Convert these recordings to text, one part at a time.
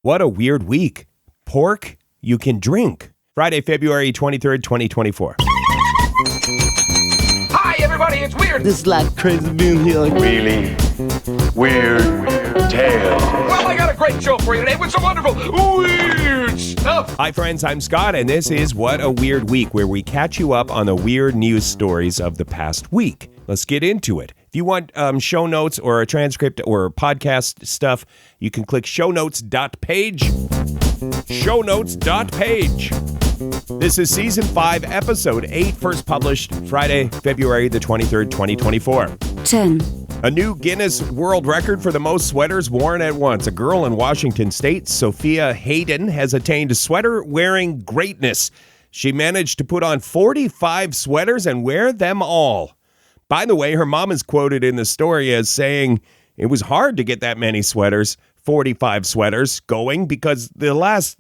What a weird week. Pork you can drink. Friday, February 23rd, 2024. Hi, everybody, it's Weird. This is like crazy being here. Really weird tales. Well, I got a great show for you today with some wonderful weird stuff. Hi, friends. I'm Scott, and this is What a Weird Week, where we catch you up on the weird news stories of the past week. Let's get into it. If you want show notes or a transcript or podcast stuff, you can click shownotes.page. Shownotes.page. This is Season 5, Episode 8, first published Friday, February the 23rd, 2024. 10. A new Guinness World Record for the most sweaters worn at once. A girl in Washington State, Sophia Hayden, has attained sweater-wearing greatness. She managed to put on 45 sweaters and wear them all. By the way, her mom is quoted in the story as saying it was hard to get that many sweaters, 45 sweaters, going because the last,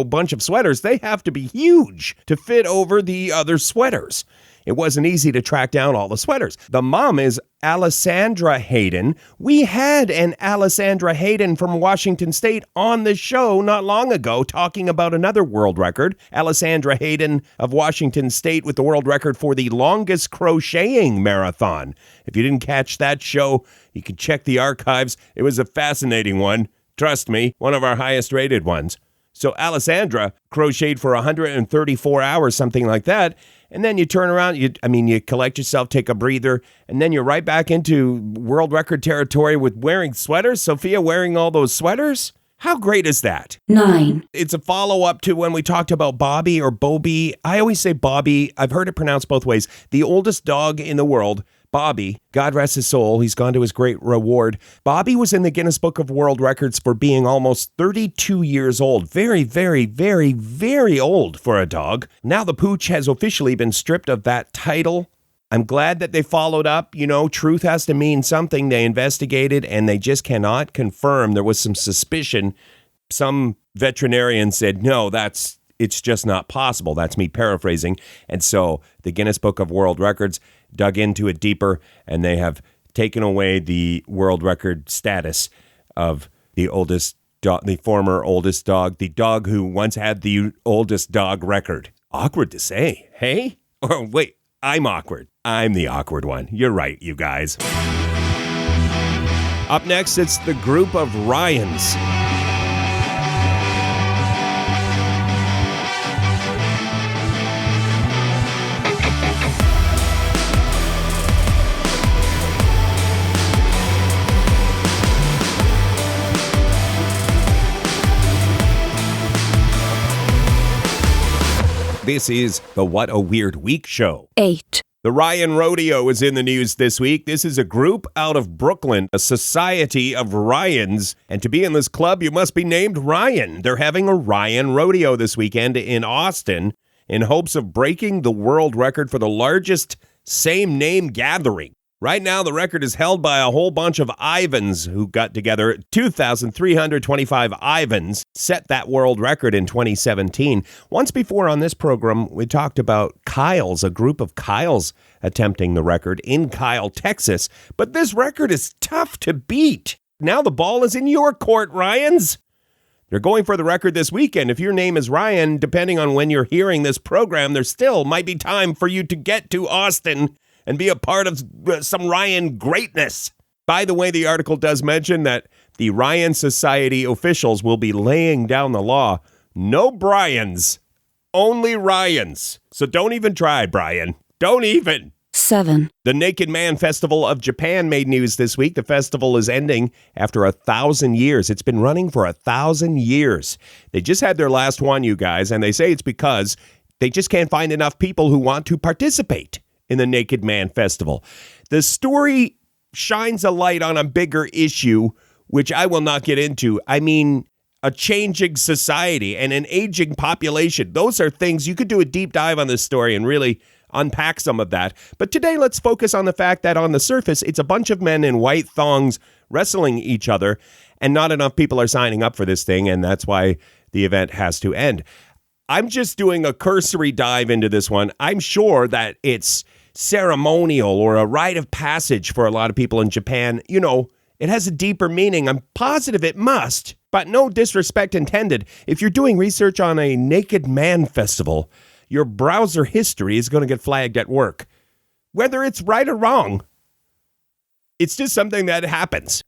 bunch of sweaters, they have to be huge to fit over the other sweaters. It wasn't easy to track down all the sweaters. The mom is Alessandra Hayden. We had an Alessandra Hayden from Washington State on the show not long ago talking about another world record. Alessandra Hayden of Washington State with the world record for the longest crocheting marathon. If you didn't catch that show, you can check the archives. It was a fascinating one. Trust me, one of our highest rated ones. So Alessandra crocheted for 134 hours, something like that. And then you turn around, you collect yourself, take a breather, and then you're right back into world record territory with wearing sweaters. Sophia wearing all those sweaters? How great is that? 9. It's a follow-up to when we talked about Bobby or Bobby. I always say Bobby. I've heard it pronounced both ways. The oldest dog in the world, Bobby, God rest his soul, he's gone to his great reward. Bobby was in the Guinness Book of World Records for being almost 32 years old. Very, very, very, very old for a dog. Now the pooch has officially been stripped of that title. I'm glad that they followed up. Truth has to mean something. They investigated and they just cannot confirm. There was some suspicion. Some veterinarian said, no, it's just not possible. That's me paraphrasing. And so the Guinness Book of World Records dug into it deeper, and they have taken away the world record status of the oldest dog, the former oldest dog, the dog who once had the oldest dog record. Awkward to say, hey? Or wait, I'm awkward. I'm the awkward one. You're right, you guys. Up next, it's the group of Ryans. This is the What a Weird Week show. 8. The Ryan Rodeo is in the news this week. This is a group out of Brooklyn, a society of Ryans. And to be in this club, you must be named Ryan. They're having a Ryan Rodeo this weekend in Austin in hopes of breaking the world record for the largest same-name gathering. Right now, the record is held by a whole bunch of Ivans who got together. 2,325 Ivans set that world record in 2017. Once before on this program, we talked about Kyles, a group of Kyles attempting the record in Kyle, Texas. But this record is tough to beat. Now the ball is in your court, Ryans. They're going for the record this weekend. If your name is Ryan, depending on when you're hearing this program, there still might be time for you to get to Austin and be a part of some Ryan greatness. By the way, the article does mention that the Ryan Society officials will be laying down the law. No Bryans, only Ryans. So don't even try, Brian. Don't even. 7. The Naked Man Festival of Japan made news this week. The festival is ending after 1,000 years. It's been running for 1,000 years. They just had their last one, you guys, and they say it's because they just can't find enough people who want to participate in the Naked Man Festival. The story shines a light on a bigger issue, which I will not get into. I mean, a changing society and an aging population. Those are things you could do a deep dive on this story and really unpack some of that. But today, let's focus on the fact that on the surface, it's a bunch of men in white thongs wrestling each other, and not enough people are signing up for this thing, and that's why the event has to end. I'm just doing a cursory dive into this one. I'm sure that it's ceremonial or a rite of passage for a lot of people in Japan. It has a deeper meaning. I'm positive it must, but no disrespect intended. If you're doing research on a naked man festival, your browser history is going to get flagged at work. Whether it's right or wrong, it's just something that happens.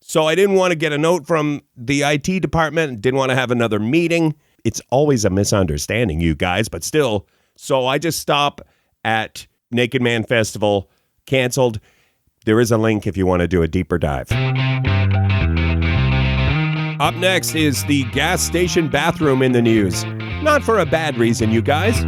So I didn't want to get a note from the IT department, didn't want to have another meeting. It's always a misunderstanding, you guys, but still. So I just stop at Naked Man Festival, canceled. There is a link if you want to do a deeper dive. Up next is the gas station bathroom in the news. Not for a bad reason, you guys.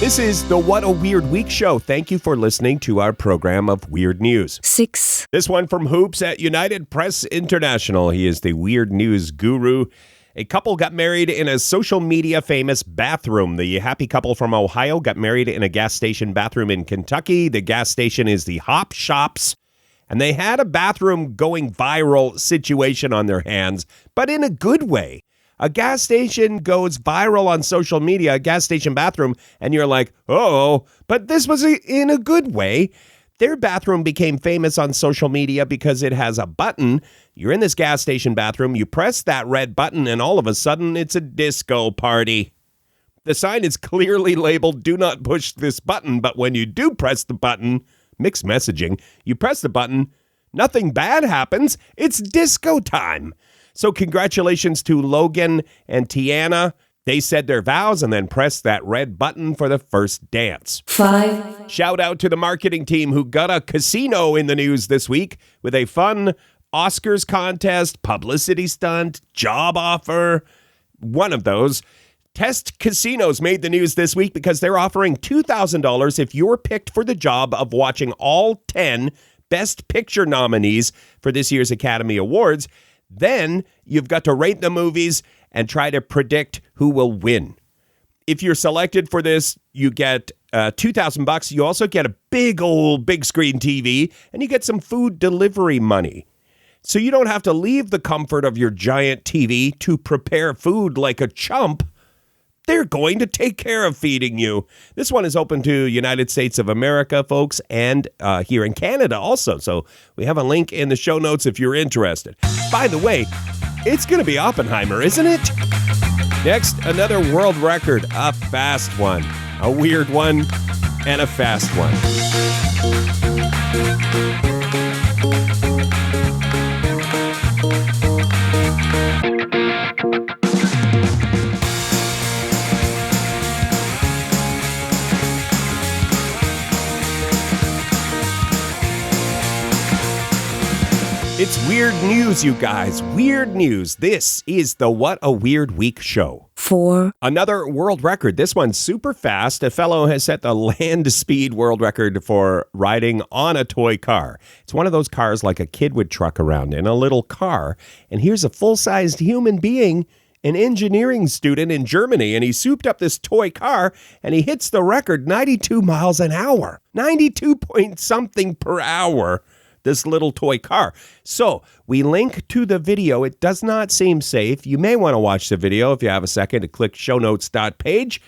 This is the What a Weird Week show. Thank you for listening to our program of weird news. 6, This one from Hoops at United Press International. He is the weird news guru. A couple got married in a social media famous bathroom. The happy couple from Ohio got married in a gas station bathroom in Kentucky. The gas station is the Hop Shops. And they had a bathroom going viral situation on their hands, but in a good way. A gas station goes viral on social media, a gas station bathroom, and you're like, oh, but this was in a good way. Their bathroom became famous on social media because it has a button. You're in this gas station bathroom, you press that red button, and all of a sudden, it's a disco party. The sign is clearly labeled, do not push this button, but when you do press the button, mixed messaging, you press the button, nothing bad happens, it's disco time. So congratulations to Logan and Tiana. They said their vows and then pressed that red button for the first dance. 5, Shout out to the marketing team who got a casino in the news this week with a fun Oscars contest, publicity stunt, job offer. One of those. Test Casinos made the news this week because they're offering $2,000 if you're picked for the job of watching all 10 Best Picture nominees for this year's Academy Awards. Then you've got to rate the movies and try to predict who will win. If you're selected for this, you get $2,000. You also get a big screen TV, and you get some food delivery money. So you don't have to leave the comfort of your giant TV to prepare food like a chump. They're going to take care of feeding you. This one is open to United States of America, folks, and here in Canada also. So we have a link in the show notes if you're interested. By the way, it's going to be Oppenheimer, isn't it? Next, another world record, a fast one, a weird one, and a fast one. It's weird news, you guys. Weird news. This is the What a Weird Week show. 4, Another world record. This one's super fast. A fellow has set the land speed world record for riding on a toy car. It's one of those cars like a kid would truck around in, a little car. And here's a full-sized human being, an engineering student in Germany, and he souped up this toy car, and he hits the record 92 miles an hour. 92 point something per hour. This little toy car. So we link to the video. It does not seem safe. You may want to watch the video if you have a second to click shownotes.page.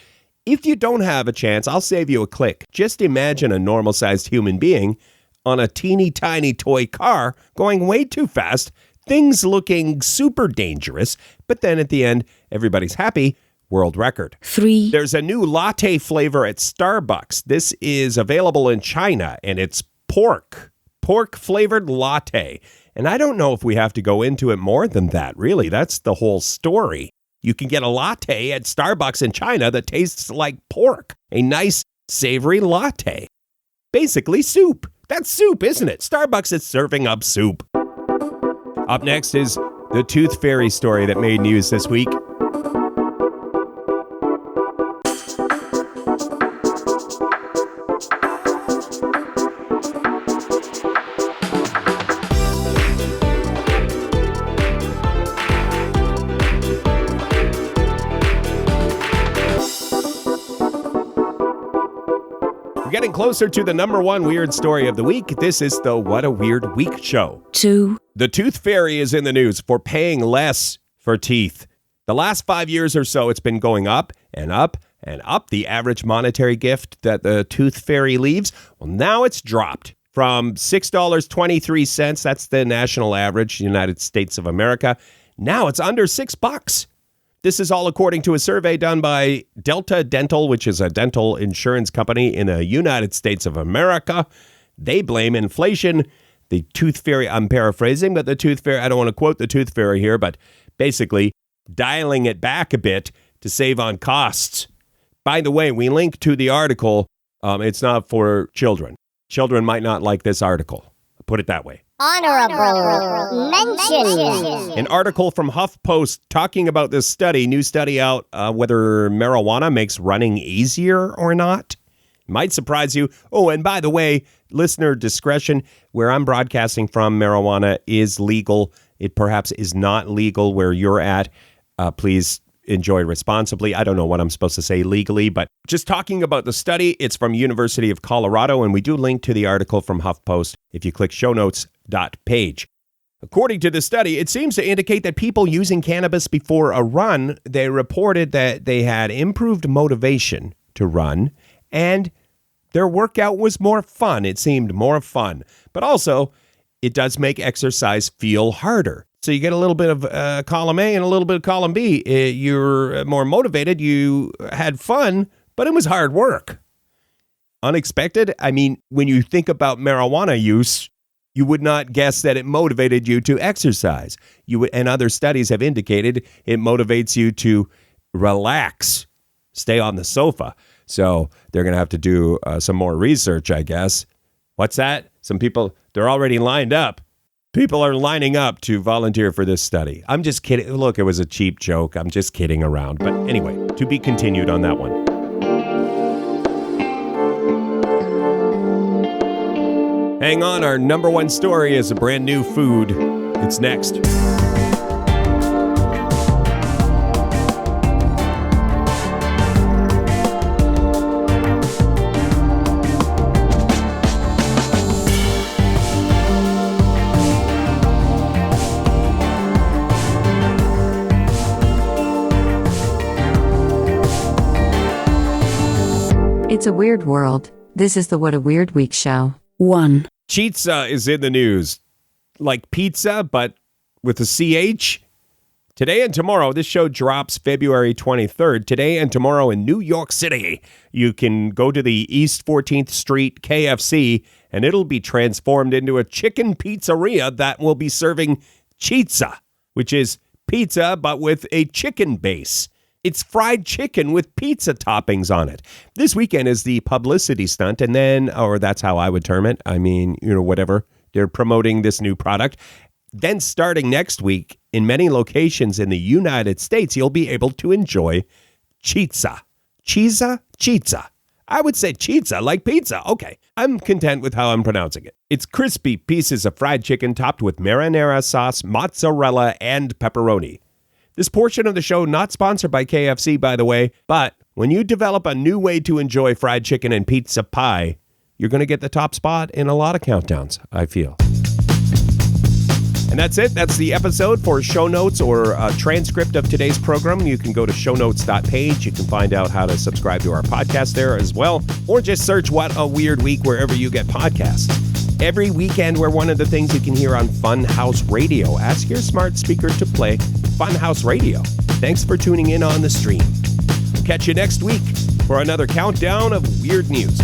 If you don't have a chance, I'll save you a click. Just imagine a normal-sized human being on a teeny tiny toy car going way too fast, things looking super dangerous, but then at the end, everybody's happy. World record. 3, There's a new latte flavor at Starbucks. This is available in China, and it's pork-flavored latte. And I don't know if we have to go into it more than that, really. That's the whole story. You can get a latte at Starbucks in China that tastes like pork. A nice, savory latte. Basically soup. That's soup, isn't it? Starbucks is serving up soup. Up next is the Tooth Fairy story that made news this week. We getting closer to the number one weird story of the week. This is the What a Weird Week show. 2, The Tooth Fairy is in the news for paying less for teeth. The last 5 years or so, it's been going up and up and up. The average monetary gift that the Tooth Fairy leaves, well, now it's dropped from $6.23. That's the national average, United States of America. Now it's under $6. This is all according to a survey done by Delta Dental, which is a dental insurance company in the United States of America. They blame inflation. The Tooth Fairy, I'm paraphrasing, but the Tooth Fairy, I don't want to quote the Tooth Fairy here, but basically dialing it back a bit to save on costs. By the way, we link to the article. It's not for children. Children might not like this article. Put it that way. Honorable mention. An article from HuffPost talking about this study, new study out, whether marijuana makes running easier or not. Might surprise you. Oh, and by the way, listener discretion, where I'm broadcasting from, marijuana is legal. It perhaps is not legal where you're at. Please enjoy responsibly. I don't know what I'm supposed to say legally, but just talking about the study, it's from University of Colorado, and we do link to the article from HuffPost if you click show notes page. According to the study, it seems to indicate that people using cannabis before a run, they reported that they had improved motivation to run, and their workout was more fun. It seemed more fun. But also, it does make exercise feel harder. So you get a little bit of column A and a little bit of column B. You're more motivated. You had fun, but it was hard work. Unexpected? I mean, when you think about marijuana use, you would not guess that it motivated you to exercise. And other studies have indicated it motivates you to relax, stay on the sofa. So they're going to have to do some more research, I guess. What's that? Some people, they're already lined up. People are lining up to volunteer for this study. I'm just kidding. Look, it was a cheap joke. I'm just kidding around. But anyway, to be continued on that one. Hang on, our number one story is a brand new food. It's next. It's a weird world. This is the What a Weird Week show. 1, Chizza is in the news. Like pizza, but with a CH. Today and tomorrow, this show drops February 23rd. Today and tomorrow in New York City, you can go to the East 14th Street KFC, and it'll be transformed into a chicken pizzeria that will be serving chizza, which is pizza, but with a chicken base. It's fried chicken with pizza toppings on it. This weekend is the publicity stunt, and then, or that's how I would term it. I mean, whatever. They're promoting this new product. Then starting next week, in many locations in the United States, you'll be able to enjoy chizza. Chizza. I would say chizza, like pizza. Okay, I'm content with how I'm pronouncing it. It's crispy pieces of fried chicken topped with marinara sauce, mozzarella, and pepperoni. This portion of the show not sponsored by KFC, by the way, but when you develop a new way to enjoy fried chicken and pizza pie, you're going to get the top spot in a lot of countdowns, I feel. And that's it. That's the episode. For show notes or a transcript of today's program, you can go to shownotes.page. You can find out how to subscribe to our podcast there as well, or just search What a Weird Week wherever you get podcasts. Every weekend, we're one of the things you can hear on Funhouse Radio. Ask your smart speaker to play Funhouse Radio. Thanks for tuning in on the stream. We'll catch you next week for another countdown of weird news.